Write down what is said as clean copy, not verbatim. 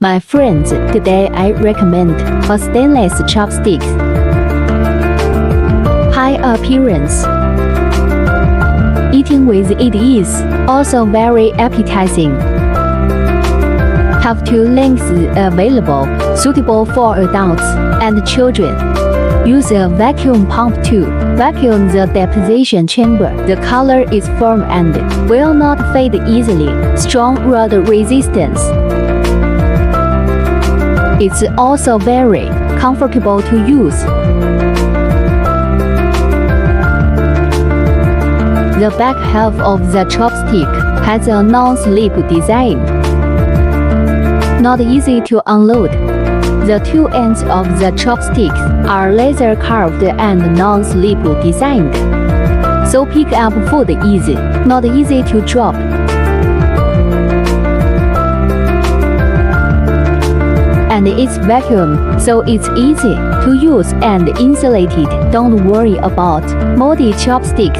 My friends, today I recommend a stainless chopsticks. High appearance. Eating with it is also very appetizing. Have two lengths available, suitable for adults and children. Use a vacuum pump to vacuum the deposition chamber. The color is firm and will not fade easily. Strong rod resistance. It's also very comfortable to use. The back half of the chopstick has a non-slip design. Not easy to unload. The two ends of the chopsticks are laser carved and non-slip designed, so pick up food easy, not easy to drop. And it's vacuum, so it's easy to use and insulated. Don't worry about moldy chopsticks.